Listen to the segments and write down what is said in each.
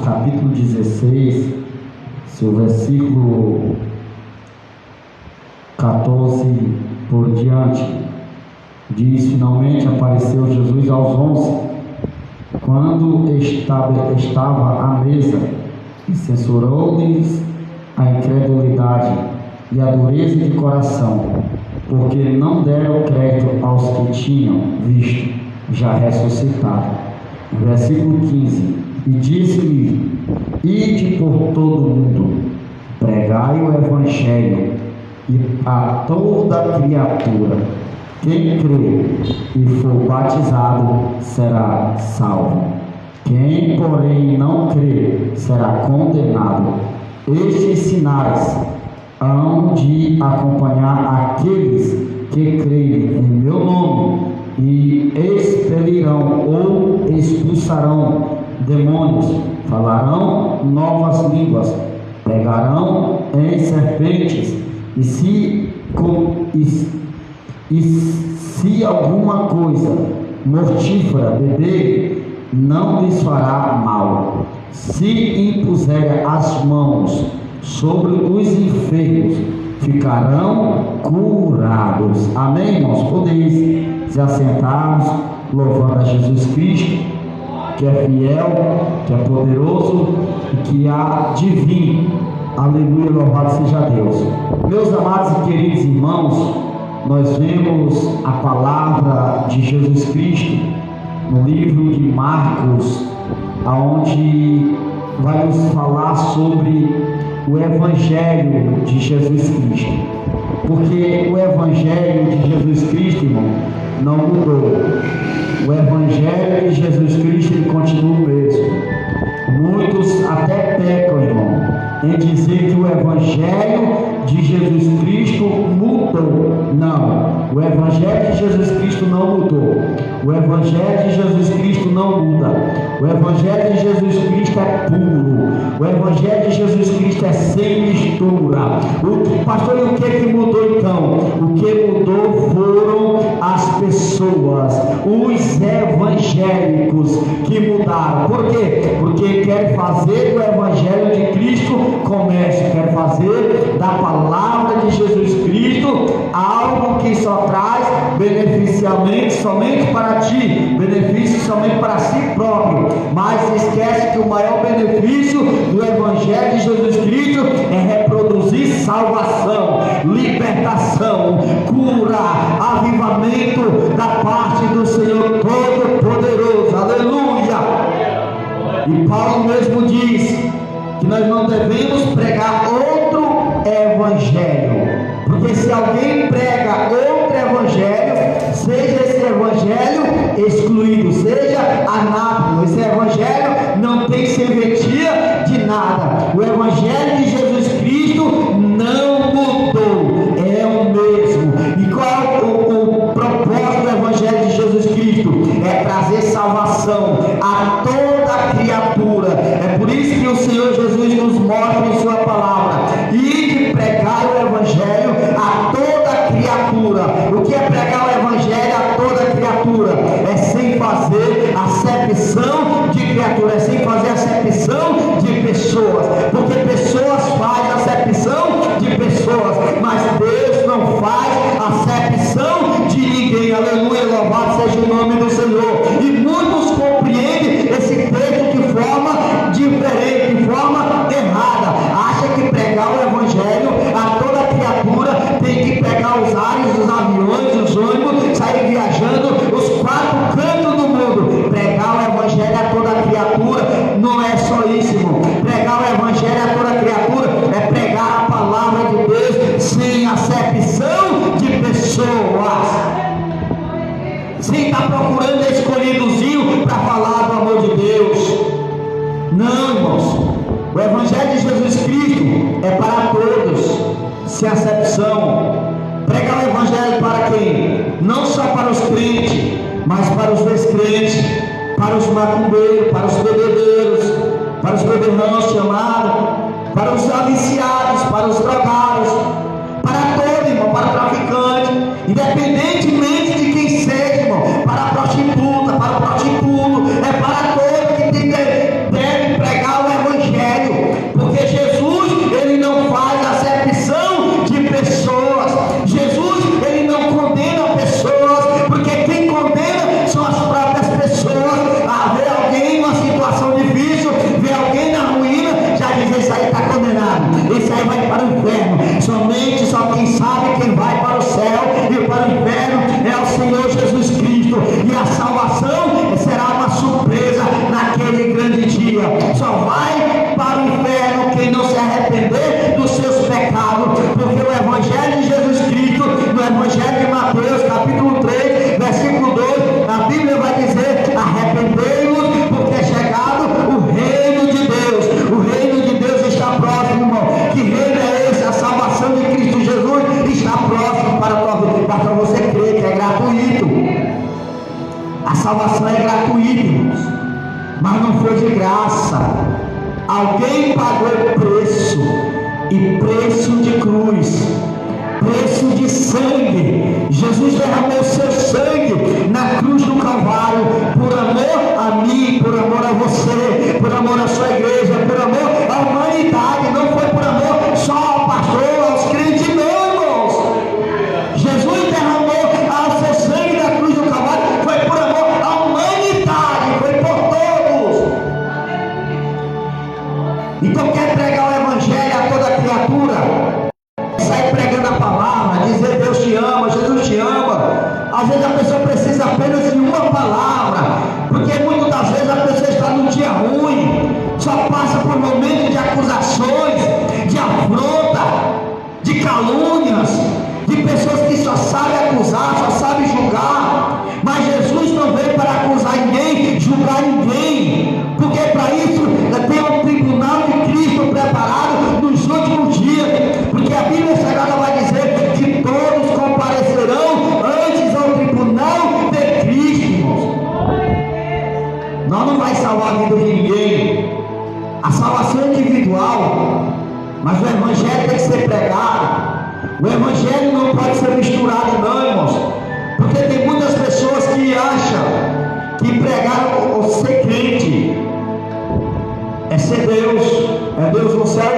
capítulo 16, seu versículo 14 por diante, diz: finalmente apareceu Jesus aos 11, quando estava à mesa, e censurou-lhes a incredulidade e a dureza de coração, porque não deram crédito aos que tinham visto já ressuscitado. Versículo 15: e disse-lhe: ide por todo o mundo, pregai o evangelho e a toda criatura. Quem crê e for batizado será salvo, quem porém não crê será condenado. Estes sinais hão de acompanhar aqueles que creem em meu nome, e expelirão ou expulsarão demônios, falarão novas línguas, pegarão em serpentes, e se alguma coisa mortífera beber, não lhes fará mal. Se impuser as mãos sobre os enfermos, ficarão curados. Amém, irmãos? Podeis se assentarmos, louvando a Jesus Cristo, que é fiel, que é poderoso e que há de vir. Aleluia, louvado seja Deus. Meus amados e queridos irmãos, nós vemos a palavra de Jesus Cristo no livro de Marcos, aonde vai nos falar sobre o Evangelho de Jesus Cristo, porque o Evangelho de Jesus Cristo, irmão, não mudou. O Evangelho de Jesus Cristo, ele continua o mesmo. Muitos até pecam, irmão, em dizer que o Evangelho de Jesus Cristo mudou. Não, o Evangelho de Jesus Cristo não mudou. O Evangelho de Jesus Cristo não muda. O Evangelho de Jesus Cristo é puro. O Evangelho de Jesus Cristo é sem mistura. Pastor, e o que mudou então? O que mudou foram as pessoas, os evangélicos que mudaram. Por quê? Porque quer fazer do Evangelho de Cristo comércio, quer fazer da palavra de Jesus Cristo algo que só traz beneficialmente somente para ti, benefício somente para si próprio, mas esquece que o maior benefício do Evangelho de Jesus Cristo é reproduzir salvação, libertação, cura, avivamento da parte do Senhor Todo-Poderoso. Aleluia! E Paulo mesmo diz que nós não devemos pregar outro evangelho, porque se alguém prega outro evangelho, seja esse evangelho excluído, seja anátema, esse evangelho não tem serventia de nada. O evangelho de Jesus Cristo não mudou, é o mesmo. E qual é o propósito do evangelho de Jesus Cristo? É trazer salvação a toda criatura. É por isso que o Senhor Jesus nos mostra em sua palavra: e de pregar o evangelho a toda criatura. O que é pregar o evangelho a toda criatura? É sem fazer acepção de criatura, é sem fazer acepção de pessoas, porque pessoas fazem acepção de pessoas, mas Deus não faz acepção de ninguém. Aleluia, louvado seja o nome do Senhor. E muitos compreendem esse texto de forma diferente, de forma errada. Acha que pregar o evangelho a toda criatura tem que pegar os ares, os aviões, os ônibus, sair viajando os quatro cantos do mundo. Pregar o evangelho a toda criatura não é só isso, irmão. Pregar o evangelho a toda criatura é pregar a palavra de Deus sem acepção de pessoas, sem estar procurando escolhidozinho para falar do amor de Deus. Não, irmãos. O Evangelho de Jesus Cristo é para todos, sem acepção. Prega o Evangelho para quem? Não só para os crentes, mas para os descrentes, para os macumbeiros, para os bebedeiros, para os beberrões chamados, para os aliciados, para os drogados, para todo, irmão, para o traficante, independentemente de quem seja, irmão, para a prostituta, para o prostituto, é para todo que deve pregar o Evangelho vai para o inferno quem não se arrepender dos seus pecados, porque o Evangelho de Jesus Cristo, no Evangelho de Mateus, capítulo 3, versículo 2, a Bíblia vai dizer: arrependei-vos, porque é chegado o reino de Deus. O reino de Deus está próximo, irmão. Que reino é esse? A salvação de Cristo Jesus está próximo para a tua vida, para você crer que é gratuito. A salvação é gratuita, irmãos, mas não foi de graça. Alguém pagou preço, e preço de cruz, preço de sangue. Jesus derramou seu sangue na cruz do Calvário, por amor a mim, por amor a você, por amor à sua igreja, por amor à humanidade. Não foi por amor só ao pastor, aos crentes, não, irmãos. Jesus derramou o seu sangue na cruz do Calvário, foi por amor à humanidade, foi por todos. Então, quer pregar o Evangelho a toda criatura, sair pregando a palavra, dizer Deus te ama, Jesus te ama. Às vezes a pessoa precisa apenas de uma palavra, porque muitas das vezes a pessoa está num dia ruim, só passa por momentos de acusações, de afronta, de calúnias, de pessoas que só sabem acusar, só sabem julgar. Mas Jesus não veio para acusar ninguém, julgar ninguém, porque para isso tem um tribunal de Cristo preparado nos últimos dias, porque a Bíblia Sagrada vai dizer que todos comparecerão antes ao tribunal de Cristo, irmãos. Não vai salvar a vida de ninguém. A salvação é individual, mas o Evangelho tem que ser pregado. O Evangelho não pode ser misturado, não, irmãos, porque tem muitas pessoas que acham que pregar ou ser crente é ser Deus, é Deus no céu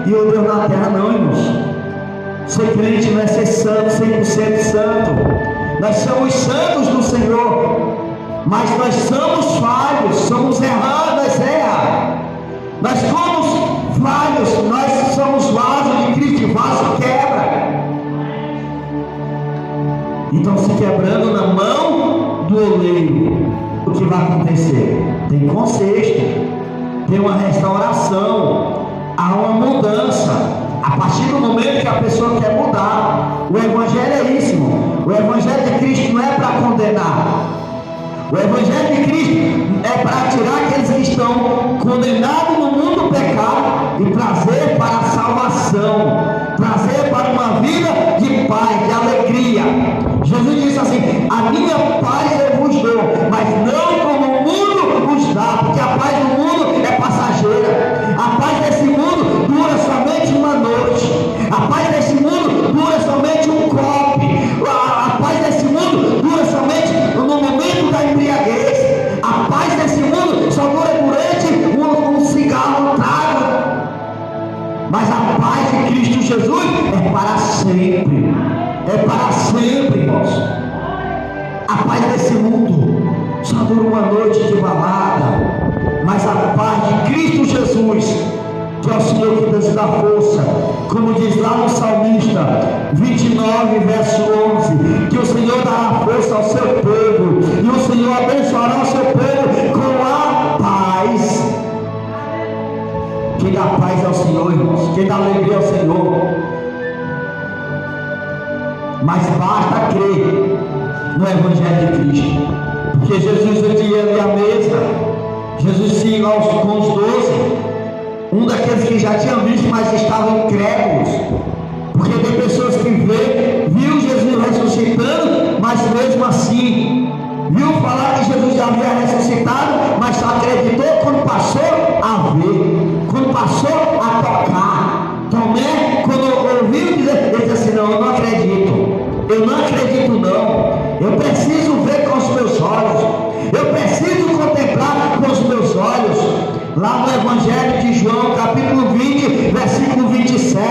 e o Deus na terra. Não, irmãos. Ser crente não é ser santo, 100% santo. Nós somos santos do Senhor, mas nós somos falhos, somos errados, nós erramos. Nós somos falhos, nós somos vasos de Cristo, e vaso quebra. Então, se quebrando na mão do oleiro, o que vai acontecer? Tem conserto, tem uma restauração, há uma mudança. A partir do momento que a pessoa quer mudar, o Evangelho é isso, irmão. O Evangelho de Cristo não é para condenar. O Evangelho de Cristo é para tirar aqueles que estão condenados no mundo do pecado e trazer para a salvação, trazer para uma vida de paz, de alegria. Jesus disse assim: a minha paz eu vos dou, mas não como o mundo vos dá, porque a paz do mundo é passageira. A paz desse mundo dura somente uma noite. A paz desse mundo dura somente um copo. A paz desse mundo dura somente no momento da embriaguez. A paz desse mundo só dura durante um cigarro, um trago. Mas a paz de Cristo Jesus é para sempre. É para sempre, irmãos. A paz desse mundo só dura uma noite de balada. Mas a paz de Cristo Jesus, que é o Senhor que nos dá força, como diz lá no Salmista 29, verso 11, que o Senhor dará força ao seu povo, e o Senhor abençoará o seu povo com a paz. Quem dá paz é o Senhor, irmãos. Quem dá alegria é o Senhor. Mas basta crer no Evangelho de Cristo, porque Jesus tinha ali à mesa, Jesus se com os 12, um daqueles que já tinham visto, mas estavam incrédulos, porque tem pessoas que viu Jesus ressuscitando, mas mesmo assim viu falar que Jesus já havia ressuscitado, mas só acreditou quando passou a ver, quando passou a tocar. Tomé, quando ouviu dizer, ele disse assim: não, eu não acredito não, eu preciso ver com os meus olhos, eu preciso contemplar com os meus olhos. Lá no Evangelho de João, capítulo 20, versículo 27,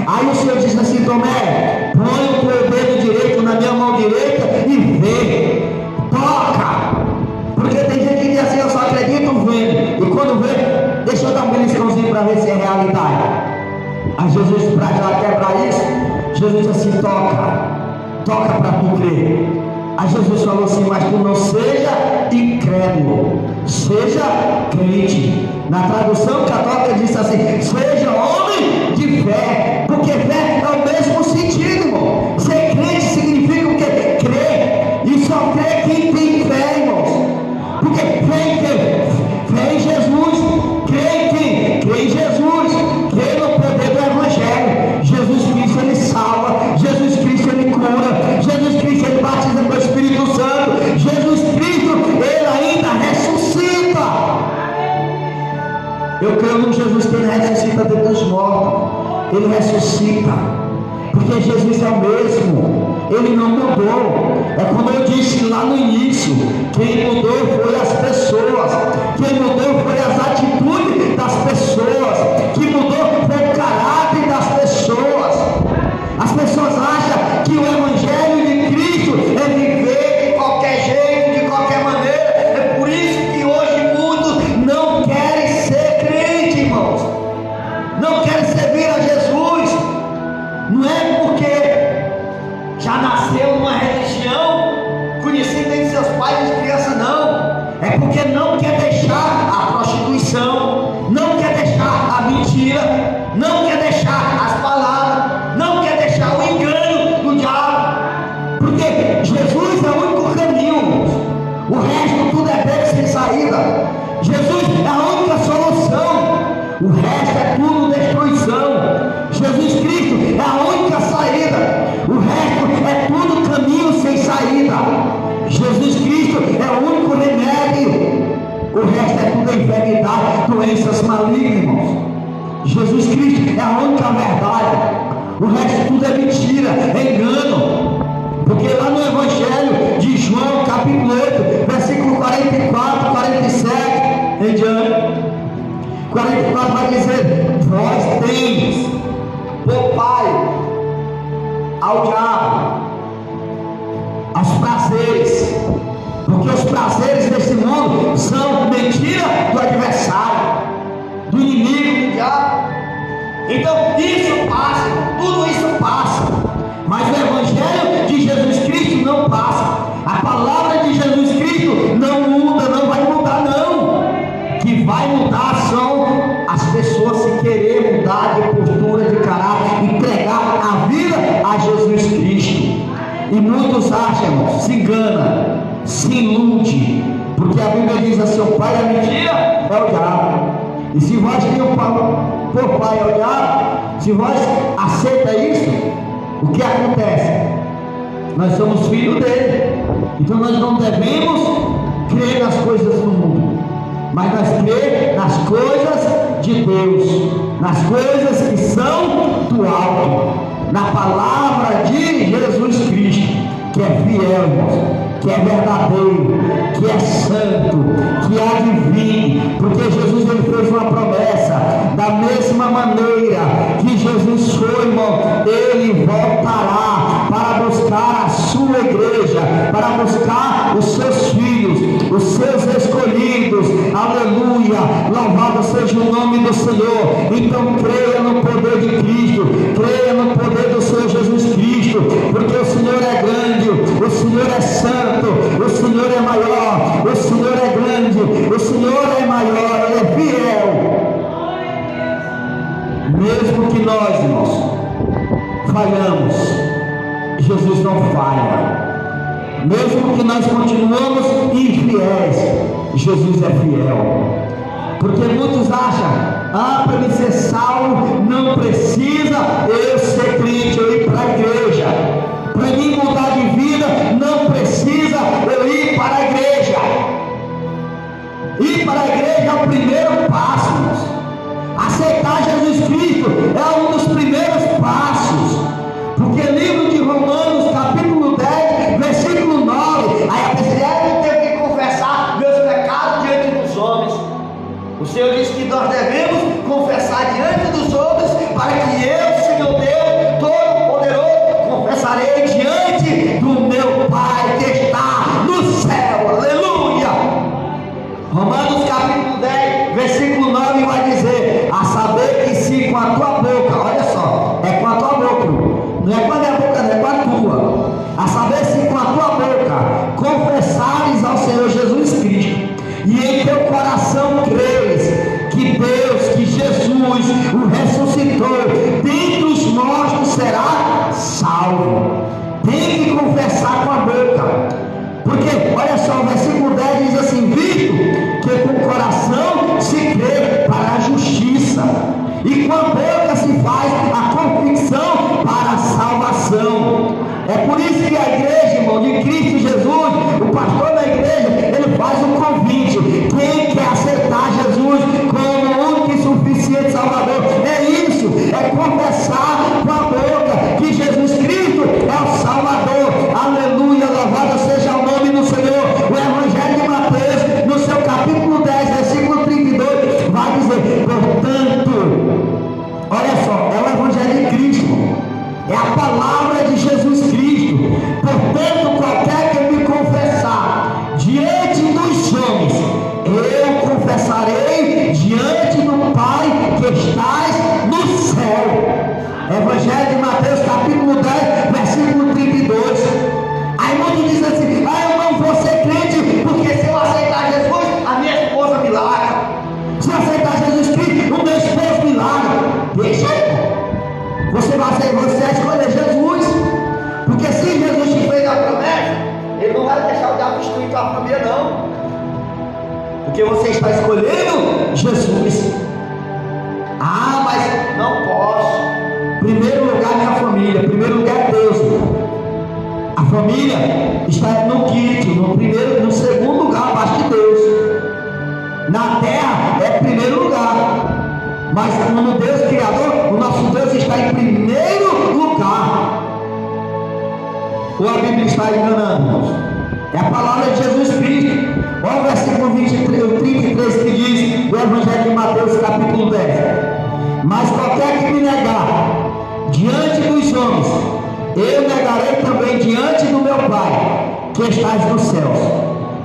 aí o Senhor diz assim: Tomé, põe o teu dedo direito na minha mão direita e vê, toca, porque tem gente que diz assim: eu só acredito vendo, e quando vê, deixa eu dar um beliscãozinho para ver se é realidade. Aí Jesus, para já quebrar isso, Jesus disse assim: toca para tu crer. Aí Jesus falou assim: mas tu não seja incrédulo, seja crente. Na tradução católica diz assim: seja homem de fé, porque fé é o mesmo sentido, irmão. Ser crente significa o quê? Crer, e só crê quem tem fé, irmãos. Porque fé em quê? Fé em Jesus. Crê em quem? Crê em Jesus. Crê no poder do Evangelho. Jesus Cristo, Ele salva. Jesus Cristo, Ele cura. Jesus Cristo, Ele batiza com o Espírito Santo. Jesus Cristo, Ele ainda ressuscita. Eu creio no Jesus que Ele ressuscita dentre os mortos. Ele ressuscita, porque Jesus é o mesmo. Ele não mudou. É como eu disse lá no início: quem mudou foi as pessoas. Quem mudou foi as atitudes das pessoas. Quem mudou foi o caráter das pessoas. As pessoas acham que o Evangelho de Cristo é viver de qualquer jeito, de qualquer maneira. É por isso que hoje muitos não querem ser crentes, irmãos. Não querem servir a Jesus. Não é porque já nasceu numa religião conhecida entre seus pais de criança, não. É porque não quer deixar a prostituição, não quer deixar a mentira, não quer deixar as palavras, não quer deixar o engano do diabo. Porque Jesus é o único caminho. O resto tudo é beco sem saída. Jesus é a única solução. O resto é tudo destruição. Jesus Cristo é a única saída. O resto é tudo caminho sem saída. Jesus Cristo é o único remédio. O resto é tudo enfermidade, doenças malignas, irmãos. Jesus Cristo é a única verdade. O resto tudo é mentira, é engano. Porque lá no Evangelho de João, capítulo 8, versículo 44, 47 em diante, 44 vai dizer: vós tendes por pai ao diabo, aos prazeres, porque os prazeres desse mundo são mentira do adversário, do inimigo, do diabo. Então isso passa, tudo isso passa, mas o Evangelho de Jesus Cristo não passa. A palavra de Jesus Cristo não muda, não vai mudar, não. Que vai mudar são as pessoas se querer mudar de postura, de caráter, entregar a vida a Jesus Cristo. E muitos acham, se enganam, se ilude, porque a Bíblia diz assim: o pai da mentira é o diabo. E se vós tem o pai é o diabo, se vós aceita isso, o que acontece? Nós somos filhos dele. Então nós não devemos crer nas coisas do mundo, mas nós cremos nas coisas de Deus, nas coisas que são do alto, na palavra de Jesus Cristo, que é fiel, irmãos, que é verdadeiro, que é santo, que é divino, porque Jesus ele fez uma promessa. Da mesma maneira que Jesus foi, irmão, ele voltará para buscar a sua igreja, para buscar os seus filhos, os seus escolhidos. Aleluia, louvado seja o nome do Senhor. Então creia no poder de Cristo, creia no poder do Senhor Jesus Cristo, porque o Senhor é grande, o Senhor é santo, o Senhor é maior, o Senhor é grande, o Senhor é maior, Ele é fiel. Mesmo que nós, irmãos, falhamos, Jesus não falha. Mesmo que nós continuamos infiéis, Jesus é fiel. Porque muitos acham: para me ser salvo não precisa eu ser crente, eu ir para a igreja. Para mim mudar de vida não precisa eu ir para a igreja. Ir para a igreja é o primeiro passo. Aceitar Jesus Cristo é um dos primeiros passos. Porque livro de Romanos, capítulo 10, versículo 9, aí a pessoa: eu tenho que confessar meus pecados diante dos homens. O Senhor disse que nós devemos confessar diante dos homens, para que eu, Senhor Deus Todo-Poderoso, confessarei diante do meu Pai que está no céu. Aleluia! Romanos capítulo 10, versículo 9 vai dizer: a saber que se com a tua boca, olha só, é com a tua boca, não é com a minha boca, não é com a tua. A saber se com a tua boca confessares ao Senhor Jesus Cristo, e em teu coração creres que Jesus o ressuscitou, dentre os mortos será salvo. Tem que confessar com a boca. Porque, olha só, o versículo 10 diz assim: visto que com o coração se crê para a justiça, e com a boca se faz a confissão para a salvação. É por isso que a igreja, irmão, de Cristo Jesus, o pastor da igreja, ele faz um convite. Quem quer aceitar Jesus como o único e suficiente Salvador, é isso, é confessar com a boca que Jesus Cristo é o Salvador. Aleluia, louvado seja o nome do Senhor. O Evangelho de Mateus, no seu capítulo 10, versículo 32, vai dizer: portanto, olha só, é o Evangelho de Cristo, é a palavra de Jesus Cristo. Portanto, qualquer que me confessar diante dos homens, eu confessarei diante do Pai que estás no céu. Evangelho de Mateus capítulo 10, versículo 32. Aí muitos dizem assim: eu não vou ser crente, porque se eu aceitar Jesus, a minha esposa me larga. Se eu aceitar Jesus Cristo, o meu esposo me larga. Deixa aí. Você vai escolher Jesus. Porque se Jesus te fez a promessa, Ele não vai deixar o diabo destruir tua família, não. Porque você está escolhendo Jesus. Mas não posso. Primeiro lugar, minha família. Primeiro lugar é Deus. A família está no quinto, no segundo lugar, abaixo de Deus. Na terra é primeiro lugar, mas como Deus Criador, o nosso Deus está em primeiro lugar. Ou a Bíblia está enganando, irmãos? É a palavra de Jesus Cristo. Olha o versículo 33 que diz, do Evangelho de Mateus capítulo 10: mas qualquer que me negar diante dos homens, eu negarei também diante do meu Pai que estás nos céus.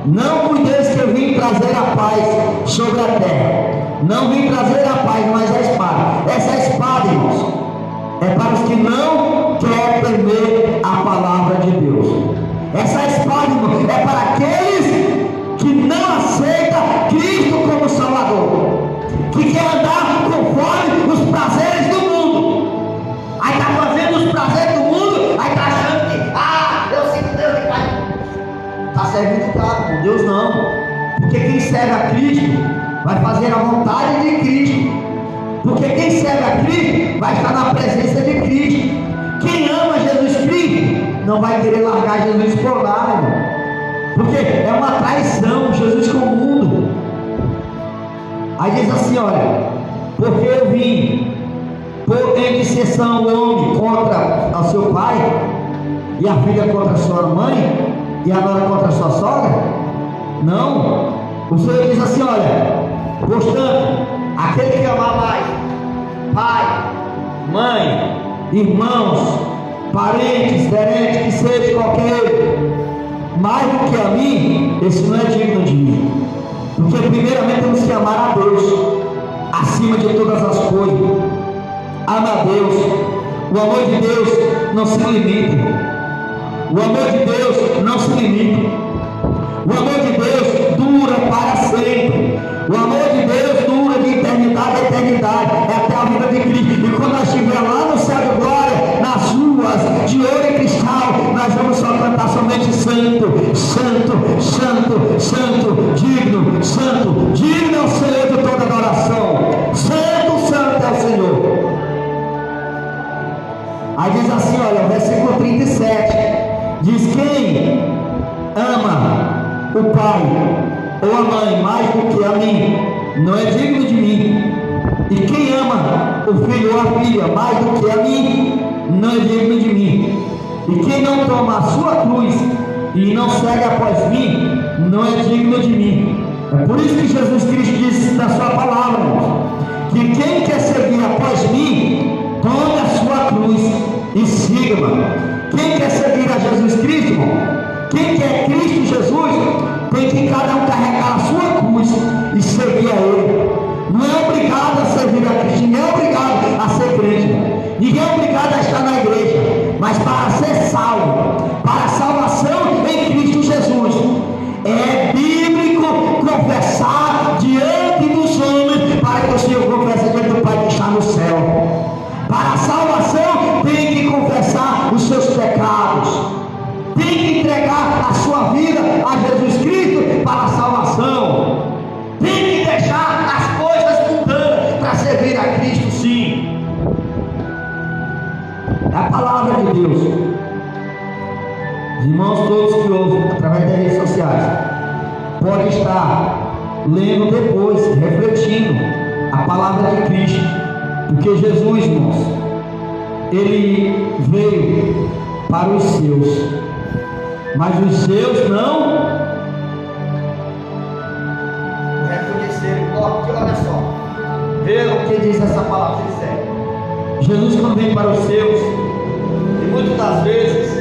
Não cuideis que eu vim trazer a paz sobre a terra. Não vim trazer a paz, mas a espada. Essa espada, irmãos, é para os que não querem temer a palavra de Deus. Essa espada, irmãos, é para aqueles que não aceitam Cristo como Salvador, que quer andar conforme os prazeres do mundo. Aí está fazendo os prazeres do mundo, aí está achando que, eu sei que Deus é Pai. Está servindo por Deus, não. Porque quem serve a Cristo vai fazer a vontade de Cristo. Porque quem serve a Cristo vai estar na presença de Cristo. Quem ama Jesus Cristo não vai querer largar Jesus por lá, irmão. Porque é uma traição, Jesus com o mundo. Aí diz assim, olha: porque eu vim por em dissenção o homem contra o seu pai, e a filha contra a sua mãe, e a nora contra a sua sogra? Não. O Senhor diz assim, olha: portanto, aquele que amar mais pai, mãe, irmãos, parentes, gerentes, que seja qualquer, mais do que a mim, esse não é digno de mim. Porque primeiramente temos que amar a Deus acima de todas as coisas. Ama a Deus. O amor de Deus não se limita. O amor de Deus não se limita. O amor de Deus dura para sempre. O amor de Deus dura de eternidade a eternidade, é até a vida de Cristo. E quando nós estivermos lá no céu de glória, nas ruas de ouro e cristal, nós vamos só cantar somente santo, santo, santo, santo, digno, santo, digno é o Senhor de toda adoração. Santo, santo é o Senhor. Aí diz assim, olha, versículo 37, diz: quem ama o pai ou a mãe mais do que a mim, não é digno de mim. E quem ama o filho ou a filha mais do que a mim, não é digno de mim. E quem não toma a sua cruz e não segue após mim, não é digno de mim. É por isso que Jesus Cristo disse na sua palavra, que quem quer seguir após mim, tome a sua cruz e siga-me. Quem quer seguir a Jesus Cristo, irmão, quem quer Cristo Jesus, tem que cada um carregar a sua cruz e seguir a Ele. Não é obrigado a servir a Cristo, ninguém é obrigado a ser crente, ninguém é obrigado a estar na igreja, mas para ser salvo, para a salvação em Cristo Jesus, é bíblico confessar diante dos homens, para que o Senhor confesse diante do Pai que servir a Cristo, sim. É a palavra de Deus. Os irmãos todos que ouvem através das redes sociais podem estar lendo depois, refletindo a palavra de Cristo, porque Jesus, irmãos, ele veio para os seus, mas os seus não reconheceram. Porque olha só, veja o que diz essa palavra sincera. Jesus, quando vem para os seus, e muitas das vezes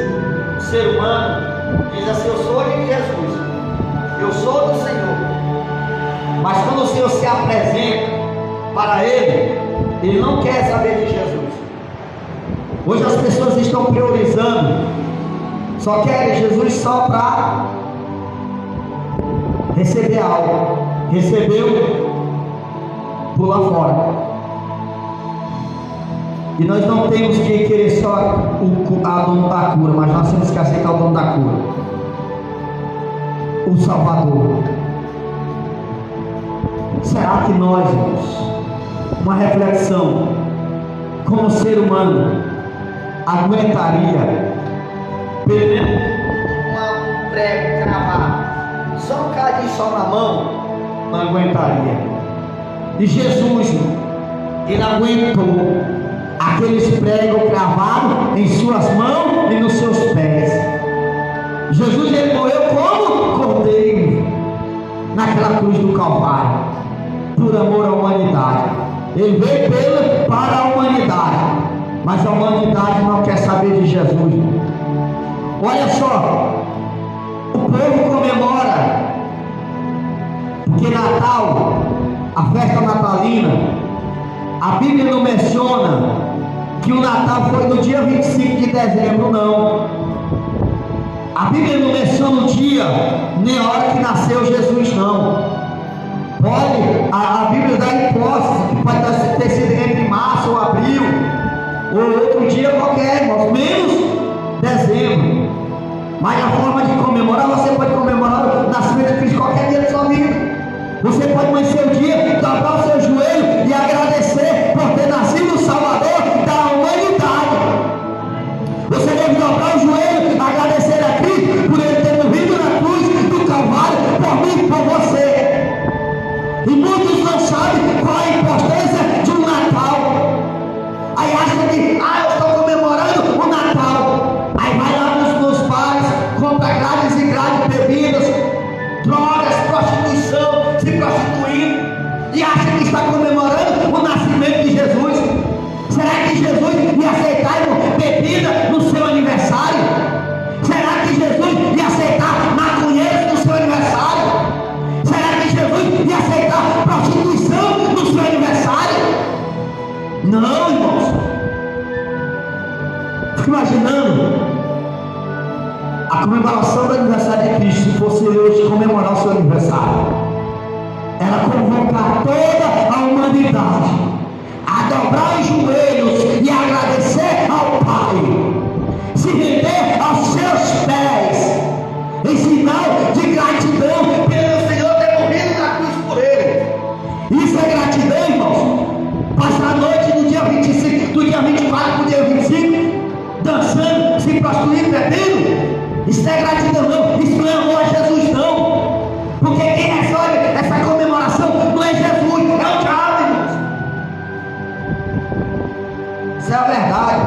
o ser humano diz assim: eu sou de Jesus, eu sou do Senhor. Mas quando o Senhor se apresenta para ele não quer saber de Jesus. Hoje as pessoas estão priorizando, só querem Jesus só para receber algo. Recebeu, pula fora. E nós não temos que querer só a dono da cura, mas nós temos que aceitar o dono da cura, o Salvador. Será que nós, irmãos, uma reflexão, como ser humano, aguentaria pelo menos um prego cravado, só um cadinho só na mão? Não aguentaria. E Jesus, ele aguentou aqueles pregos cravados em suas mãos e nos seus pés. Jesus, ele morreu como cordeiro naquela cruz do Calvário, por amor à humanidade. Ele veio para a humanidade, mas a humanidade não quer saber de Jesus. Olha só, o povo comemora, porque Natal, a festa natalina, a Bíblia não menciona que o Natal foi no dia 25 de dezembro, não. A Bíblia não menciona o dia nem a hora que nasceu Jesus, não. A Bíblia dá hipótese que pode ter sido entre março ou abril, ou outro dia qualquer, irmãos, menos dezembro. Mas a forma de comemorar, você pode comemorar o nascimento de Cristo qualquer dia da sua vida. Você pode amanhecer o dia, dobrar o seu joelho e agradecer por ter nascido o Salvador da humanidade. Você deve dobrar o joelho, agradecer a Cristo por ele ter morrido na cruz do Calvário por mim e por você. E muitos não sabem qual é a importância de um Natal. Aí acham que, eu estou comemorando o Natal. Aí vai lá nos bares, compra grades e grades de bebidas, drogas, prostituição, se prostituindo, e acha que está comemorando o nascimento de Jesus. Será que Jesus ia aceitar bebida no seu aniversário? Será que Jesus ia aceitar maconheiros no seu aniversário? Será que Jesus ia aceitar prostituição no seu aniversário? Não, irmãos. Fico imaginando a comemoração do aniversário de Cristo, se fosse hoje comemorar o seu aniversário. Era convocar toda a humanidade a dobrar os joelhos e agradecer ao Pai, se render aos seus pés, em sinal de gratidão pelo Senhor ter morrido na cruz por ele. Isso é gratidão, irmãos. Passar a noite do dia 25, do dia 24 para o dia 25, dançando, se prostituindo, bebendo. Isso não é gratidão, não. Isso não é amor a Jesus, não. Porque quem resolve essa comemoração não é Jesus, é o diabo, irmãos. Isso é a verdade.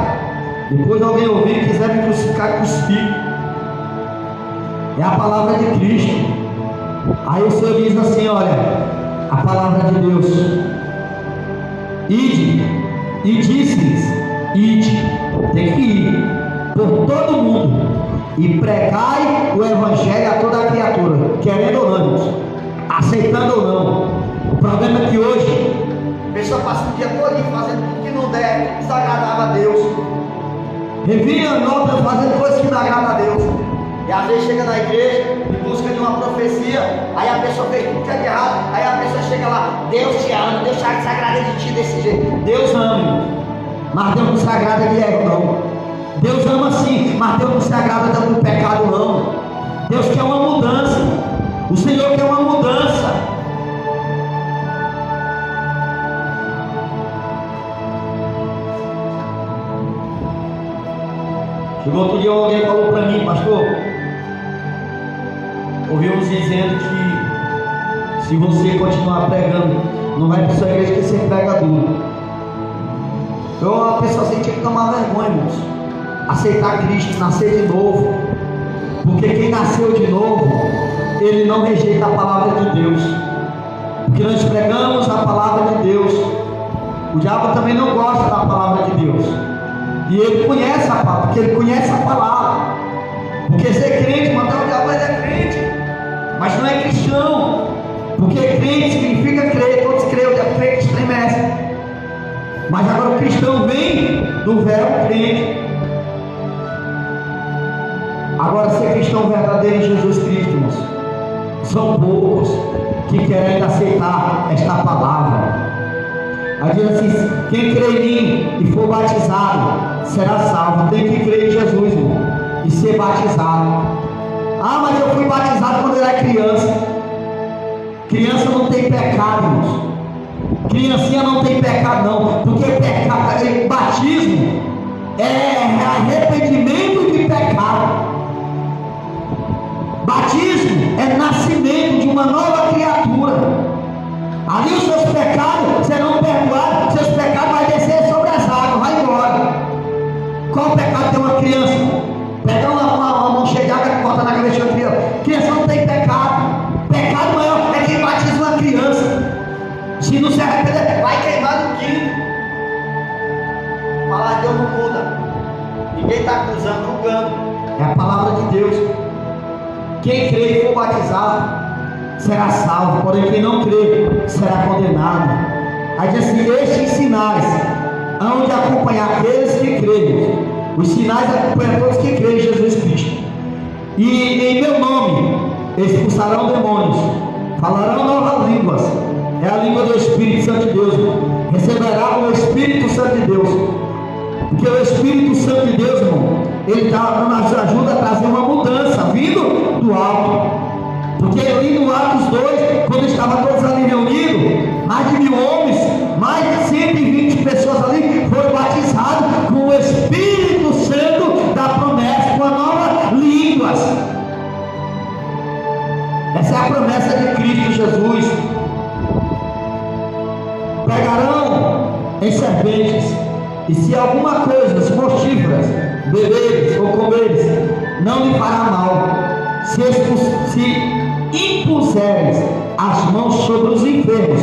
Depois alguém ouvir e quiser me crucificar, crucifique. É a palavra de Cristo. Aí o Senhor diz assim: olha, a palavra de Deus: ide, e disse-lhes: ide, tem que ir por todo mundo e pregai o evangelho a toda a criatura, querendo ou não, aceitando ou não. O problema é que hoje a pessoa passa o dia todo fazendo tudo que não der, desagradável a Deus, revira a nota fazendo coisas que não agradam a Deus, e às vezes chega na igreja em busca de uma profecia, aí a pessoa fez tudo que é de errado, aí a pessoa chega lá: Deus te ama, Deus se agrada de ti desse jeito. Deus ama, mas Deus não se agrada de erro, não. Deus ama sim, mas Deus não se agrada do pecado, não. Deus quer uma mudança. O Senhor quer uma mudança. Chegou outro dia, alguém falou para mim: pastor, ouvimos dizendo que se você continuar pregando, não vai para sua igreja que você prega duro. Então a pessoa assim tinha que tomar vergonha, irmãos, aceitar Cristo, nascer de novo, porque quem nasceu de novo, ele não rejeita a palavra de Deus, porque nós pregamos a palavra de Deus. O diabo também não gosta da palavra de Deus, e ele conhece a palavra, porque ele conhece a palavra. Porque ser crente, mandar o diabo é crente, mas não é cristão, porque crente significa crer, todos creem, o diabo crente estremece. Mas agora o cristão vem do verbo crente. Agora, ser cristão verdadeiro em Jesus Cristo, irmãos, são poucos que querem aceitar esta palavra. Aí diz assim: quem crê em mim e for batizado será salvo. Tem que crer em Jesus, irmão, e ser batizado. Ah, mas eu fui batizado quando eu era criança. Criança não tem pecado, irmãos. Criancinha não tem pecado, não, porque pecado, batismo é arrependimento de pecado. Batismo é nascimento de uma nova criatura. Ali os seus pecados serão perdoados, seus pecados vão descer sobre as águas, vai embora. Qual pecado tem uma criança? Pega uma mão cheia de água e bota na cabeça da criança. Criança não tem pecado. Pecado maior é quem batiza uma criança. Se não se arrepender, vai queimar no quinto. Falar de Deus não muda. Ninguém está acusando, julgando. É a palavra de Deus. Quem crê e for batizado será salvo, porém quem não crê será condenado. Aí diz assim: estes sinais hão de acompanhar aqueles que creem. Os sinais acompanham todos que creem em Jesus Cristo. E em meu nome expulsarão demônios, falarão novas línguas. É a língua do Espírito Santo de Deus. Receberá o Espírito Santo de Deus. Porque o Espírito Santo de Deus, irmão, ele nos ajuda a trazer uma mudança vindo do alto. Porque ali no Atos 2, quando estavam todos ali reunidos, mais de 1000 homens, mais de 120 pessoas ali foram batizados com o Espírito Santo da promessa, com a nova línguas. Essa é a promessa de Cristo Jesus. Pegarão em serpentes, e se alguma coisa mortíferas beberes ou comeres, não lhe fará mal. Se impuseres as mãos sobre os enfermos,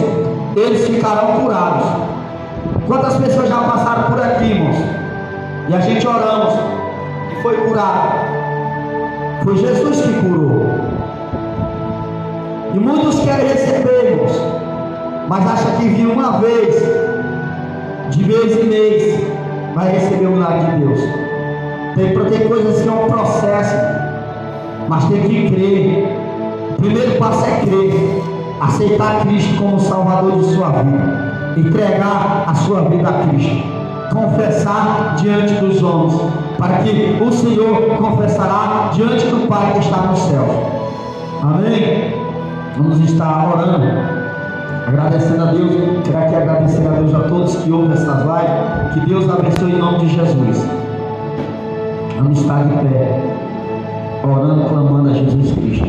eles ficarão curados. Quantas pessoas já passaram por aqui, irmãos, e a gente oramos e foi curado? Foi Jesus que curou. E muitos querem receber, irmãos, mas acha que vir uma vez, de vez em mês, vai receber o milagre de Deus. Tem coisas que é um processo, mas tem que crer. O primeiro passo é crer, aceitar Cristo como Salvador de sua vida, entregar a sua vida a Cristo, confessar diante dos homens, para que o Senhor confessará diante do Pai que está no céu. Amém? Vamos estar orando, agradecendo a Deus. Quero aqui agradecer a Deus a todos que ouvem essas lives. Que Deus abençoe em nome de Jesus. Vamos estar de pé, orando, clamando a Jesus Cristo.